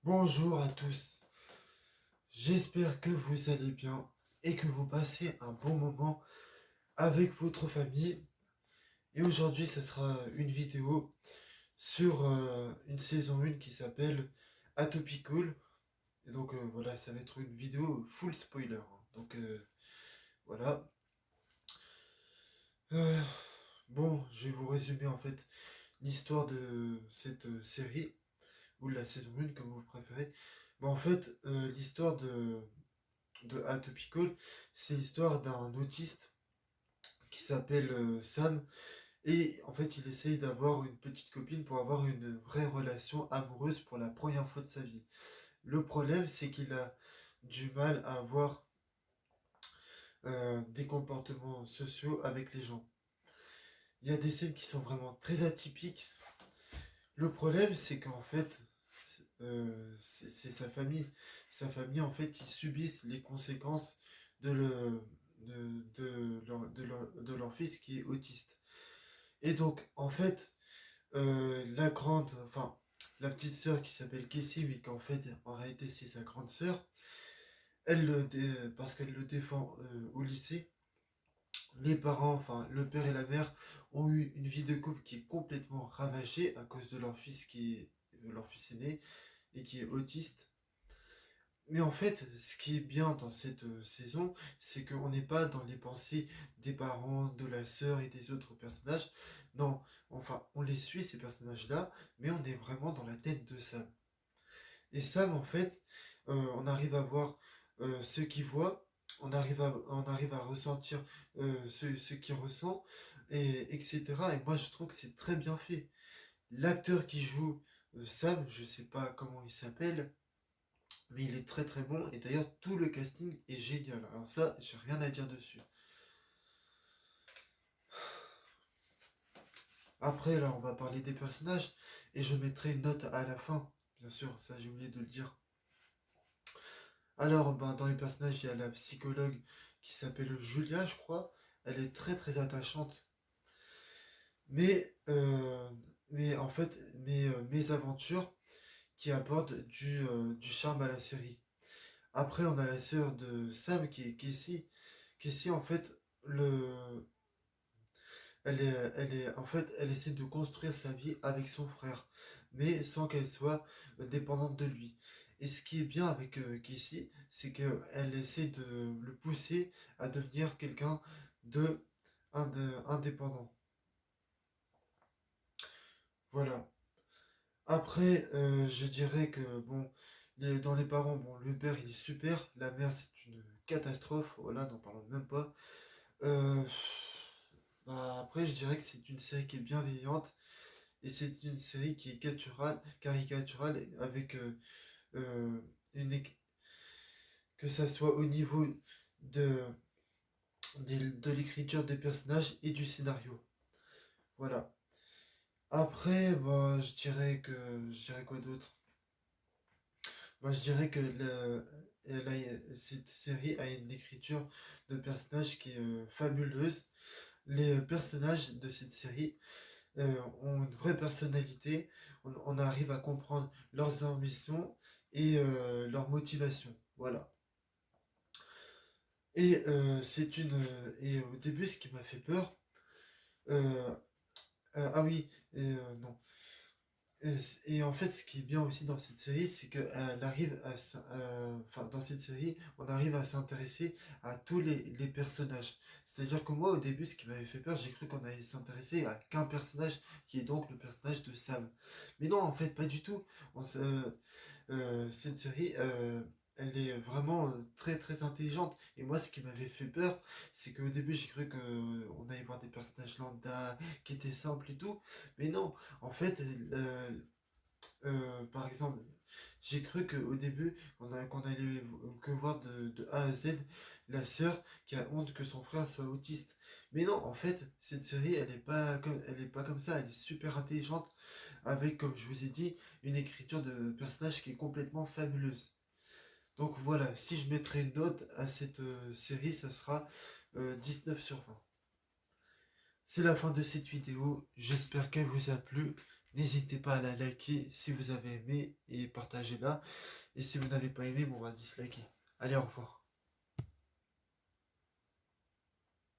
Bonjour à tous, j'espère que vous allez bien et que vous passez un bon moment avec votre famille. Et aujourd'hui, ce sera une vidéo sur une saison 1 qui s'appelle Atypical. Et donc voilà, ça va être une vidéo full spoiler, hein. Donc voilà. Euh, bon, je vais vous résumer en fait l'histoire de cette série, ou de la saison 1 comme vous préférez. Bon, en fait, l'histoire de Atypical, c'est l'histoire d'un autiste qui s'appelle Sam. Et en fait, il essaye d'avoir une petite copine pour avoir une vraie relation amoureuse pour la première fois de sa vie. Le problème, c'est qu'il a du mal à avoir des comportements sociaux avec les gens. Il y a des scènes qui sont vraiment très atypiques. Le problème, c'est qu'en fait, c'est sa famille. Sa famille, en fait, ils subissent les conséquences de, le, de leur fils qui est autiste. Et donc, en fait, la petite sœur qui s'appelle Casey, mais qu'en fait, en réalité, c'est sa grande sœur, parce qu'elle le défend au lycée, les parents, enfin, le père et la mère, ont eu une vie de couple qui est complètement ravagée à cause de leur fils leur fils aîné et qui est autiste. Mais en fait, ce qui est bien dans cette saison, c'est qu'on n'est pas dans les pensées des parents, de la sœur et des autres personnages. Non, enfin, on les suit, ces personnages-là, mais on est vraiment dans la tête de Sam. Et Sam, en fait, on arrive à voir ce qu'il voit, on arrive à ressentir ce qu'il ressent, etc. Et moi, je trouve que c'est très bien fait. L'acteur qui joue Sam, je sais pas comment il s'appelle, mais il est très très bon. Et d'ailleurs, tout le casting est génial. Alors ça, j'ai rien à dire dessus. Après, là, on va parler des personnages. Et je mettrai une note à la fin. Bien sûr, ça j'ai oublié de le dire. Alors, ben, dans les personnages, il y a la psychologue qui s'appelle Julia, je crois. Elle est très très attachante. Mais, euh, mais en fait, mes aventures qui apportent du charme à la série. Après, on a la sœur de Sam qui est Casey. Casey, en fait, en fait, elle essaie de construire sa vie avec son frère, mais sans qu'elle soit dépendante de lui. Et ce qui est bien avec Casey, c'est qu'elle essaie de le pousser à devenir quelqu'un de, indépendant. Voilà. Après, je dirais que, bon, dans les parents, bon, le père, il est super, la mère, c'est une catastrophe, voilà, n'en parlons même pas. Euh, Bah, après, je dirais que c'est une série qui est bienveillante et c'est une série qui est caricaturale avec euh, une éc- que ça soit au niveau de, de l'écriture des personnages et du scénario. Voilà. Après, bah, je dirais quoi d'autre? Bah, je dirais que cette série a une écriture de personnages qui est fabuleuse. Les personnages de cette série ont une vraie personnalité, on arrive à comprendre leurs ambitions et leurs motivations. Voilà. Et au début, ce qui m'a fait peur, euh, ah oui, non. Et en fait, ce qui est bien aussi dans cette série, c'est qu'elle arrive enfin, dans cette série, on arrive à s'intéresser à tous les personnages. C'est-à-dire que moi, au début, ce qui m'avait fait peur, j'ai cru qu'on allait s'intéresser à qu'un personnage, qui est donc le personnage de Sam. Mais non, en fait, pas du tout. Cette série, elle est vraiment très très intelligente. Et moi, ce qui m'avait fait peur, c'est qu'au début, j'ai cru qu'on allait voir des personnages lambda qui étaient simples et tout. Mais non, en fait, par exemple, j'ai cru qu'au début, qu'on allait que voir de A à Z la sœur qui a honte que son frère soit autiste. Mais non, en fait, cette série, elle est pas comme ça. Elle est super intelligente avec, comme je vous ai dit, une écriture de personnage qui est complètement fabuleuse. Donc voilà, si je mettrais une note à cette série, ça sera 19/20. C'est la fin de cette vidéo, j'espère qu'elle vous a plu. N'hésitez pas à la liker si vous avez aimé et partagez-la. Et si vous n'avez pas aimé, bon, on va disliker. Allez, au revoir.